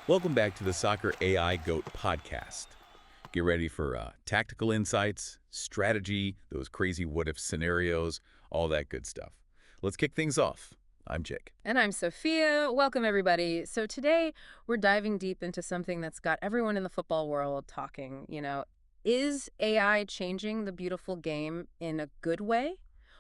Welcome back to the Soccer AI GOAT podcast. Get ready for tactical insights, strategy, those crazy what-if scenarios, all that good stuff. Let's kick things off. I'm Jake. And I'm Sophia. Welcome, everybody. So today we're diving deep into something that's got everyone in the football world talking. Is AI changing the beautiful game in a good way?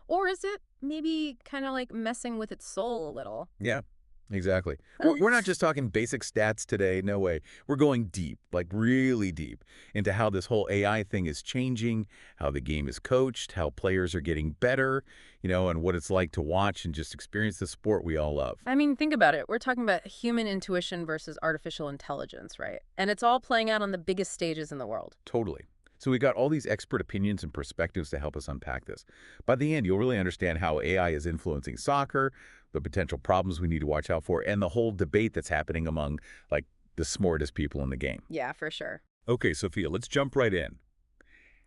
Or is it maybe kind of like messing with its soul a little? Yeah, exactly. We're not just talking basic stats today, no way. We're going deep, like really deep, into how this whole AI thing is changing, how the game is coached, how players are getting better, and what it's like to watch and just experience the sport we all love. I mean, think about it. We're talking about human intuition versus artificial intelligence, right? And it's all playing out on the biggest stages in the world. Totally. So we got all these expert opinions and perspectives to help us unpack this. By the end, you'll really understand how AI is influencing soccer, the potential problems we need to watch out for, and the whole debate that's happening among, like, the smartest people in the game. Yeah, for sure. Okay, Sophia, let's jump right in.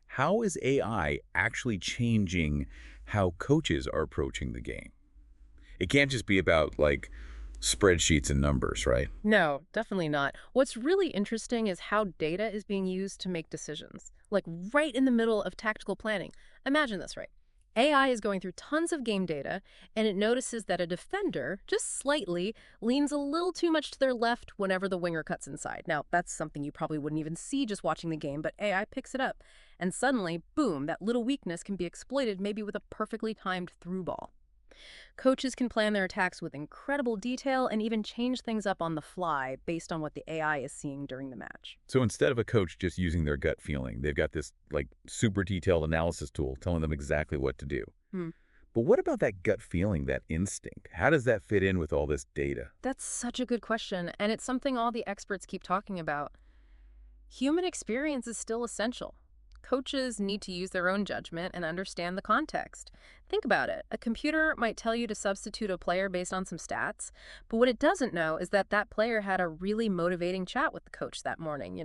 How is AI actually changing how coaches are approaching the game? It can't just be about, like, spreadsheets and numbers, right? No, definitely not. What's really interesting is how data is being used to make decisions, like right in the middle of tactical planning. Imagine this, right? AI is going through tons of game data, and it notices that a defender, just slightly, leans a little too much to their left whenever the winger cuts inside. Now, that's something you probably wouldn't even see just watching the game, but AI picks it up. And suddenly, boom, that little weakness can be exploited maybe with a perfectly timed through ball. Coaches can plan their attacks with incredible detail and even change things up on the fly based on what the AI is seeing during the match. So instead of a coach just using their gut feeling, they've got this like super detailed analysis tool telling them exactly what to do. Hmm. But what about that gut feeling, that instinct? How does that fit in with all this data? That's such a good question, and it's something all the experts keep talking about. Human experience is still essential. Coaches need to use their own judgment and understand the context. Think about it. A computer might tell you to substitute a player based on some stats, but what it doesn't know is that that player had a really motivating chat with the coach that morning.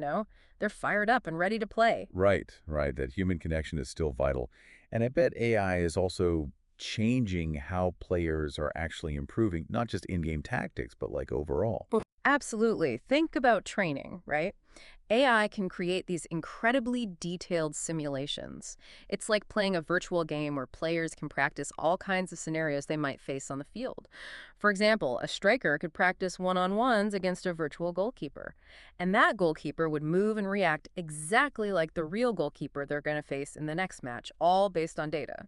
They're fired up and ready to play. Right, right. That human connection is still vital. And I bet AI is also changing how players are actually improving, not just in-game tactics, but like overall. Absolutely. Think about training, right? AI can create these incredibly detailed simulations. It's like playing a virtual game where players can practice all kinds of scenarios they might face on the field. For example, a striker could practice one-on-ones against a virtual goalkeeper. And that goalkeeper would move and react exactly like the real goalkeeper they're going to face in the next match, all based on data.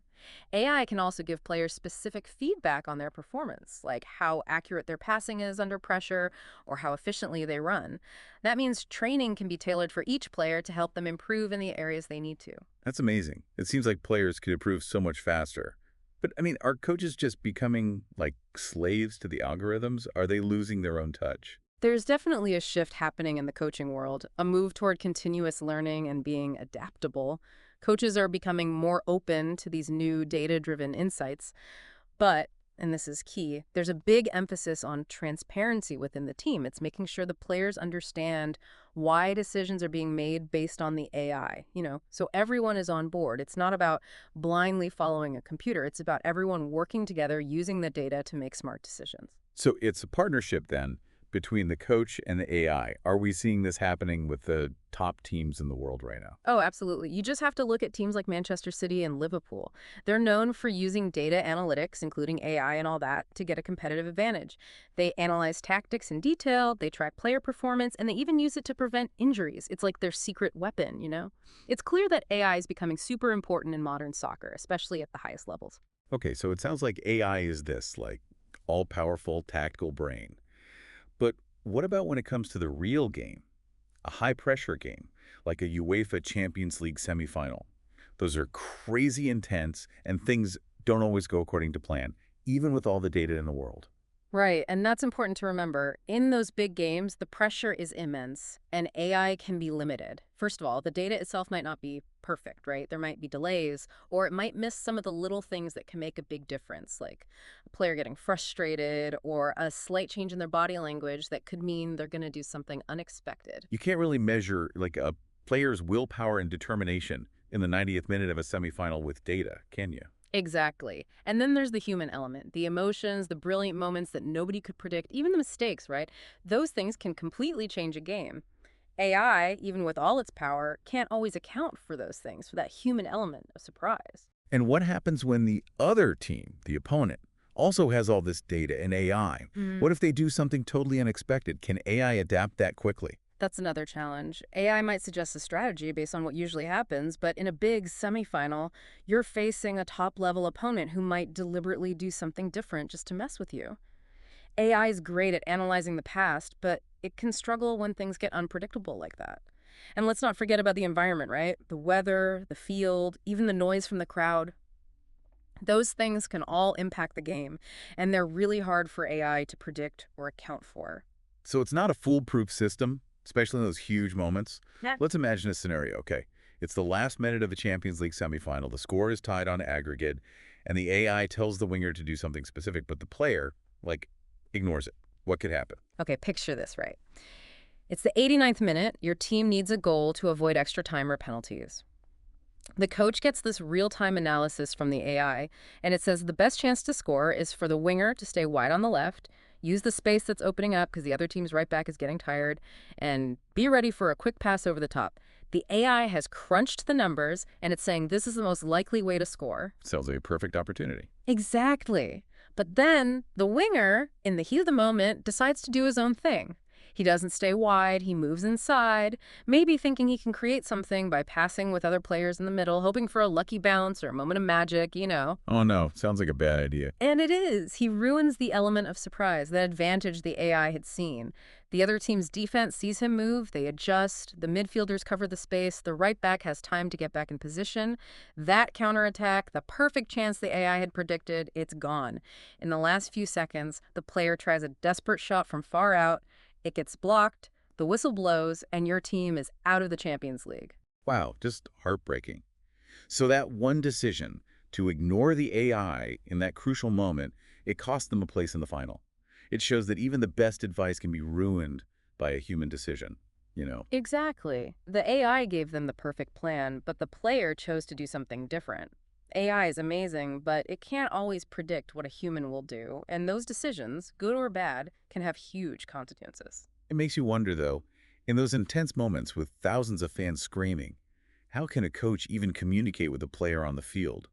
AI can also give players specific feedback on their performance, like how accurate their passing is under pressure or how efficiently they run. That means training can be tailored for each player to help them improve in the areas they need to. That's amazing. It seems like players could improve so much faster. But I mean, are coaches just becoming like slaves to the algorithms? Are they losing their own touch? There's definitely a shift happening in the coaching world, a move toward continuous learning and being adaptable. Coaches are becoming more open to these new data-driven insights, but, and this is key, there's a big emphasis on transparency within the team. It's making sure the players understand why decisions are being made based on the AI, so everyone is on board. It's not about blindly following a computer. It's about everyone working together using the data to make smart decisions. So it's a partnership then between the coach and the AI. Are we seeing this happening with the top teams in the world right now? Oh, absolutely. You just have to look at teams like Manchester City and Liverpool. They're known for using data analytics, including AI and all that, to get a competitive advantage. They analyze tactics in detail, they track player performance, and they even use it to prevent injuries. It's like their secret weapon. It's clear that AI is becoming super important in modern soccer, especially at the highest levels. Okay, so it sounds like AI is this, like, all-powerful tactical brain. But what about when it comes to the real game? A high-pressure game, like a UEFA Champions League semifinal. Those are crazy intense, and things don't always go according to plan, even with all the data in the world. Right, and that's important to remember. In those big games, the pressure is immense, and AI can be limited. First of all, the data itself might not be perfect, right? There might be delays, or it might miss some of the little things that can make a big difference, like a player getting frustrated or a slight change in their body language that could mean they're going to do something unexpected. You can't really measure like a player's willpower and determination in the 90th minute of a semifinal with data, can you? Exactly. And then there's the human element, the emotions, the brilliant moments that nobody could predict, even the mistakes, right? Those things can completely change a game. AI, even with all its power, can't always account for those things, for that human element of surprise. And what happens when the other team, the opponent, also has all this data and AI? Mm, What if they do something totally unexpected? Can AI adapt that quickly? That's another challenge. AI might suggest a strategy based on what usually happens, but in a big semifinal, you're facing a top level opponent who might deliberately do something different just to mess with you. AI is great at analyzing the past, but it can struggle when things get unpredictable like that. And let's not forget about the environment, right? The weather, the field, even the noise from the crowd. Those things can all impact the game, and they're really hard for AI to predict or account for. So it's not a foolproof system, especially in those huge moments. Yeah. Let's imagine a scenario, okay? It's the last minute of a Champions League semifinal. The score is tied on aggregate, and the AI tells the winger to do something specific, but the player, like, ignores it. What could happen? Okay, picture this, right? It's the 89th minute. Your team needs a goal to avoid extra time or penalties. The coach gets this real-time analysis from the AI, and it says the best chance to score is for the winger to stay wide on the left, use the space that's opening up because the other team's right back is getting tired, and be ready for a quick pass over the top. The AI has crunched the numbers, and it's saying this is the most likely way to score. Sounds like a perfect opportunity. Exactly. But then the winger, in the heat of the moment, decides to do his own thing. He doesn't stay wide, he moves inside, maybe thinking he can create something by passing with other players in the middle, hoping for a lucky bounce or a moment of magic. Oh no, sounds like a bad idea. And it is. He ruins the element of surprise, the advantage the AI had seen. The other team's defense sees him move, they adjust, the midfielders cover the space, the right back has time to get back in position. That counterattack, the perfect chance the AI had predicted, it's gone. In the last few seconds, the player tries a desperate shot from far out, it gets blocked, the whistle blows, and your team is out of the Champions League. Wow, just heartbreaking. So that one decision to ignore the AI in that crucial moment, it cost them a place in the final. It shows that even the best advice can be ruined by a human decision. Exactly. The AI gave them the perfect plan, but the player chose to do something different. AI is amazing, but it can't always predict what a human will do, and those decisions, good or bad, can have huge consequences. It makes you wonder, though, in those intense moments with thousands of fans screaming, how can a coach even communicate with a player on the field,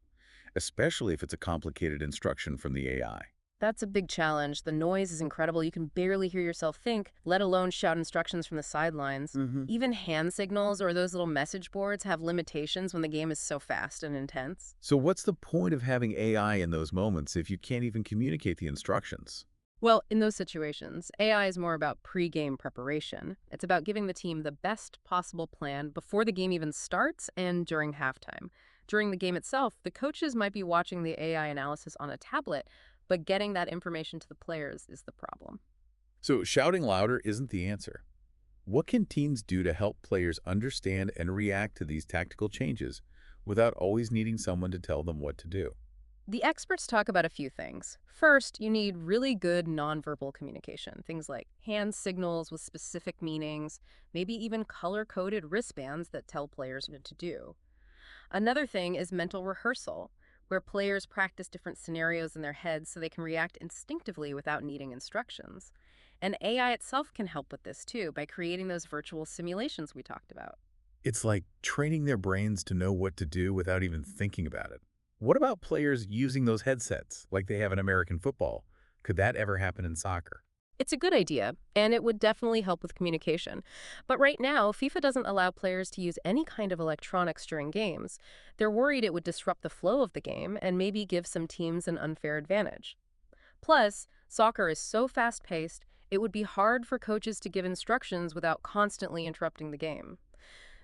especially if it's a complicated instruction from the AI? That's a big challenge. The noise is incredible. You can barely hear yourself think, let alone shout instructions from the sidelines. Hmm. Even hand signals or those little message boards have limitations when the game is so fast and intense. So what's the point of having AI in those moments if you can't even communicate the instructions? Well, in those situations, AI is more about pre-game preparation. It's about giving the team the best possible plan before the game even starts and during halftime. During the game itself, the coaches might be watching the AI analysis on a tablet, but getting that information to the players is the problem. So shouting louder isn't the answer. What can teams do to help players understand and react to these tactical changes without always needing someone to tell them what to do? The experts talk about a few things. First, you need really good nonverbal communication, things like hand signals with specific meanings, maybe even color-coded wristbands that tell players what to do. Another thing is mental rehearsal, where players practice different scenarios in their heads so they can react instinctively without needing instructions. And AI itself can help with this too by creating those virtual simulations we talked about. It's like training their brains to know what to do without even thinking about it. What about players using those headsets like they have in American football? Could that ever happen in soccer? It's a good idea, and it would definitely help with communication. But right now, FIFA doesn't allow players to use any kind of electronics during games. They're worried it would disrupt the flow of the game and maybe give some teams an unfair advantage. Plus, soccer is so fast-paced, it would be hard for coaches to give instructions without constantly interrupting the game.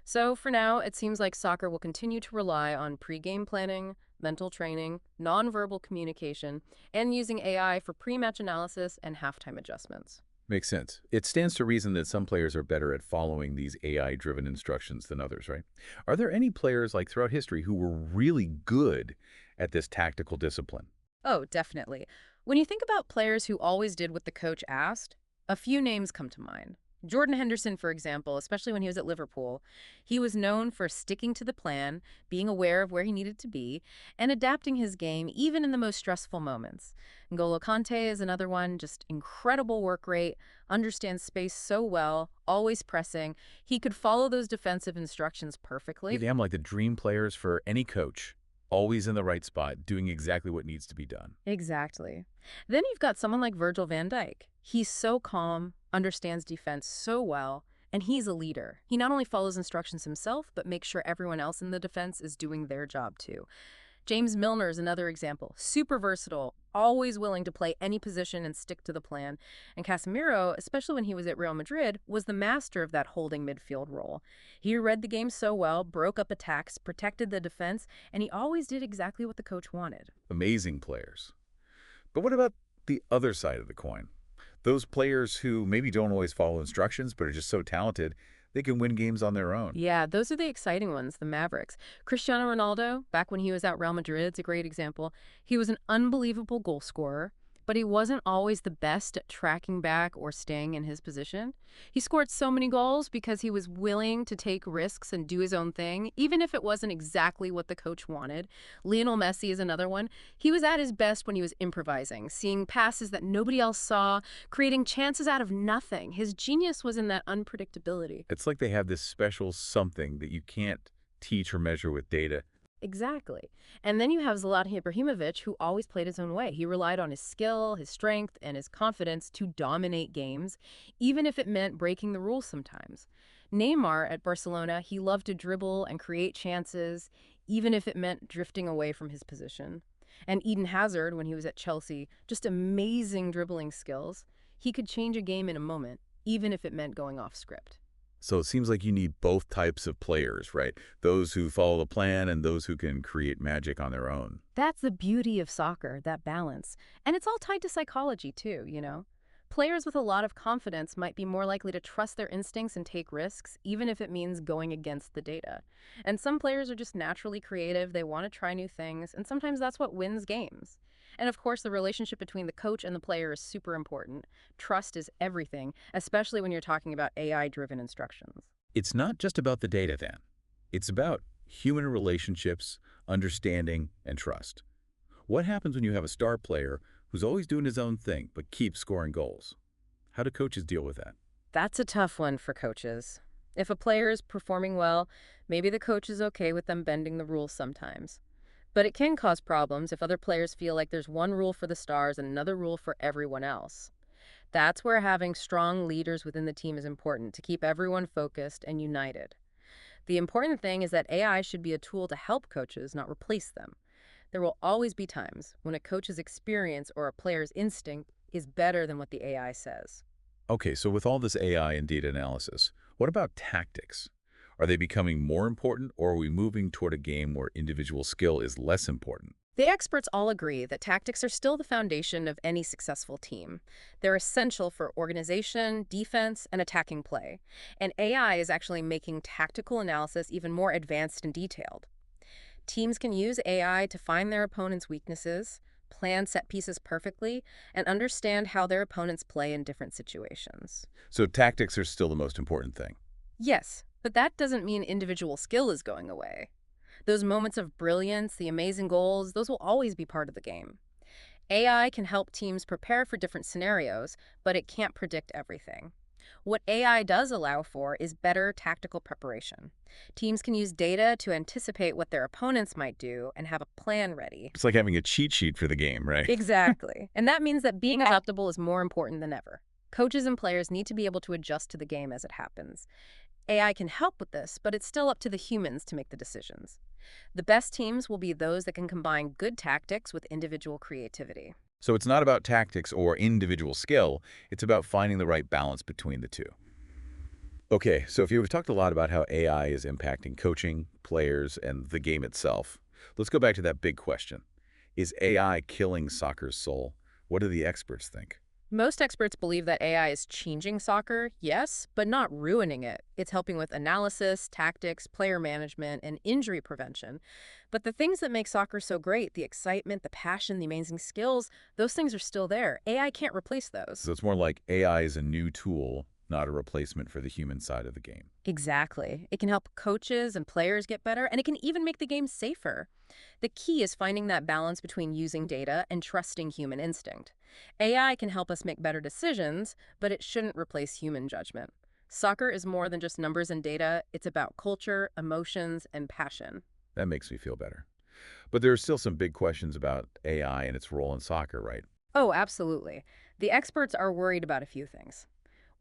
So for now, it seems like soccer will continue to rely on pre-game planning, mental training, nonverbal communication, and using AI for pre-match analysis and halftime adjustments. Makes sense. It stands to reason that some players are better at following these AI-driven instructions than others, right? Are there any players like throughout history who were really good at this tactical discipline? Oh, definitely. When you think about players who always did what the coach asked, a few names come to mind. Jordan Henderson, for example, especially when he was at Liverpool, he was known for sticking to the plan, being aware of where he needed to be, and adapting his game even in the most stressful moments. N'Golo Kante is another one, just incredible work rate, understands space so well, always pressing. He could follow those defensive instructions Hey, perfectly. damn, like the dream players for any coach, always in the right spot, doing exactly what needs to be done. Exactly. Then you've got someone like Virgil van Dijk. He's so calm, understands defense so well, and he's a leader. He not only follows instructions himself, but makes sure everyone else in the defense is doing their job too. James Milner is another example. Super versatile, always willing to play any position and stick to the plan. And Casemiro, especially when he was at Real Madrid, was the master of that holding midfield role. He read the game so well, broke up attacks, protected the defense, and he always did exactly what the coach wanted. Amazing players. But what about the other side of the coin? Those players who maybe don't always follow instructions, but are just so talented, they can win games on their own. Yeah, those are the exciting ones, the Mavericks. Cristiano Ronaldo, back when he was at Real Madrid, is a great example. He was an unbelievable goal scorer, but he wasn't always the best at tracking back or staying in his position. He scored so many goals because he was willing to take risks and do his own thing, even if it wasn't exactly what the coach wanted. Lionel Messi is another one. He was at his best when he was improvising, seeing passes that nobody else saw, creating chances out of nothing. His genius was in that unpredictability. It's like they have this special something that you can't teach or measure with data. Exactly. And then you have Zlatan Ibrahimovic, who always played his own way. He relied on his skill, his strength, and his confidence to dominate games, even if it meant breaking the rules sometimes. Neymar at Barcelona, he loved to dribble and create chances, even if it meant drifting away from his position. And Eden Hazard, when he was at Chelsea, just amazing dribbling skills. He could change a game in a moment, even if it meant going off script. So it seems like you need both types of players, right? Those who follow the plan and those who can create magic on their own. That's the beauty of soccer, that balance. And it's all tied to psychology, too. Players with a lot of confidence might be more likely to trust their instincts and take risks, even if it means going against the data. And some players are just naturally creative, they want to try new things, and sometimes that's what wins games. And of course, the relationship between the coach and the player is super important. Trust is everything, especially when you're talking about AI-driven instructions. It's not just about the data then. It's about human relationships, understanding, and trust. What happens when you have a star player who's always doing his own thing but keeps scoring goals? How do coaches deal with that? That's a tough one for coaches. If a player is performing well, maybe the coach is okay with them bending the rules sometimes. But it can cause problems if other players feel like there's one rule for the stars and another rule for everyone else. That's where having strong leaders within the team is important to keep everyone focused and united. The important thing is that AI should be a tool to help coaches, not replace them. There will always be times when a coach's experience or a player's instinct is better than what the AI says. Okay, so with all this AI and data analysis, what about tactics? Are they becoming more important, or are we moving toward a game where individual skill is less important? The experts all agree that tactics are still the foundation of any successful team. They're essential for organization, defense, and attacking play. And AI is actually making tactical analysis even more advanced and detailed. Teams can use AI to find their opponent's weaknesses, plan set pieces perfectly, and understand how their opponents play in different situations. So tactics are still the most important thing. Yes, but that doesn't mean individual skill is going away. Those moments of brilliance, the amazing goals, those will always be part of the game. AI can help teams prepare for different scenarios, but it can't predict everything. What AI does allow for is better tactical preparation. Teams can use data to anticipate what their opponents might do and have a plan ready. It's like having a cheat sheet for the game, right? Exactly. And that means that being adaptable is more important than ever. Coaches and players need to be able to adjust to the game as it happens. AI can help with this, but it's still up to the humans to make the decisions. The best teams will be those that can combine good tactics with individual creativity. So it's not about tactics or individual skill, it's about finding the right balance between the two. Okay, so if you've talked a lot about how AI is impacting coaching, players, and the game itself, let's go back to that big question. Is AI killing soccer's soul? What do the experts think? Most experts believe that AI is changing soccer, yes, but not ruining it. It's helping with analysis, tactics, player management, and injury prevention. But the things that make soccer so great, the excitement, the passion, the amazing skills, those things are still there. AI can't replace those. So it's more like AI is a new tool, not a replacement for the human side of the game. Exactly. It can help coaches and players get better, and it can even make the game safer. The key is finding that balance between using data and trusting human instinct. AI can help us make better decisions, but it shouldn't replace human judgment. Soccer is more than just numbers and data, it's about culture, emotions, and passion. That makes me feel better. But there are still some big questions about AI and its role in soccer, right? Oh, absolutely. The experts are worried about a few things.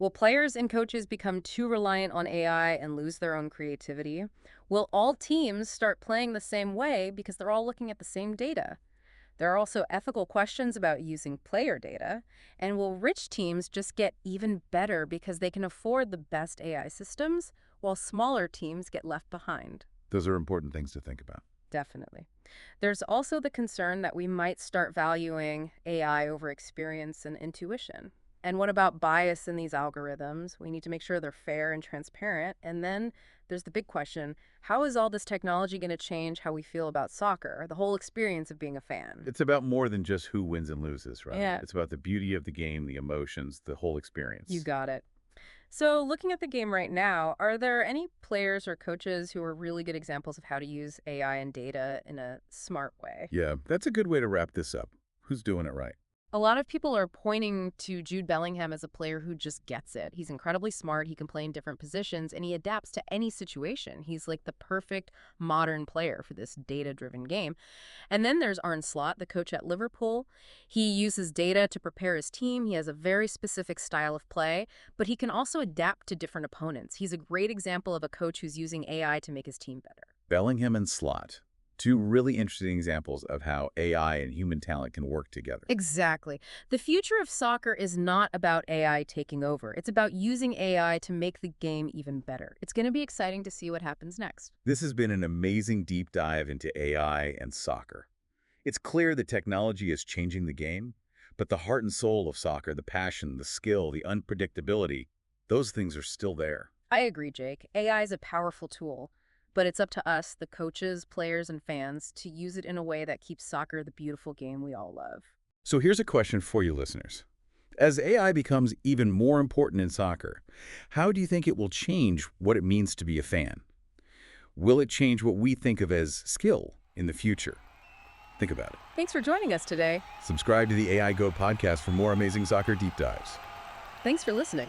Will players and coaches become too reliant on AI and lose their own creativity? Will all teams start playing the same way because they're all looking at the same data? There are also ethical questions about using player data. And will rich teams just get even better because they can afford the best AI systems, while smaller teams get left behind? Those are important things to think about. Definitely. There's also the concern that we might start valuing AI over experience and intuition. And what about bias in these algorithms? We need to make sure they're fair and transparent. And then there's the big question, how is all this technology going to change how we feel about soccer, the whole experience of being a fan? It's about more than just who wins and loses, right? Yeah, It's about the beauty of the game, the emotions, the whole you experience. got it. So, looking at the game right now, are there any players or coaches who are really good examples of how to use AI and data in a smart way? Yeah, that's a good way to wrap this up. Who's doing it right? A lot of people are pointing to Jude Bellingham as a player who just gets it. He's incredibly smart, he can play in different positions, and he adapts to any situation. He's like the perfect modern player for this data-driven game. And then there's Arne Slot, the coach at Liverpool. He uses data to prepare his team. He has a very specific style of play, but he can also adapt to different opponents. He's a great example of a coach who's using AI to make his team better. Bellingham and Slot. Two really interesting examples of how AI and human talent can work together. Exactly. The future of soccer is not about AI taking over. It's about using AI to make the game even better. It's going to be exciting to see what happens next. This has been an amazing deep dive into AI and soccer. It's clear that technology is changing the game, but the heart and soul of soccer, the passion, the skill, the unpredictability, those things are still there. I agree, Jake. AI is a powerful tool, but it's up to us, the coaches, players, and fans, to use it in a way that keeps soccer the beautiful game we all love. So here's a question for you listeners. As AI becomes even more important in soccer, how do you think it will change what it means to be a fan? Will it change what we think of as skill in the future? Think about it. Thanks for joining us today. Subscribe to the AI Go podcast for more amazing soccer deep dives. Thanks for listening.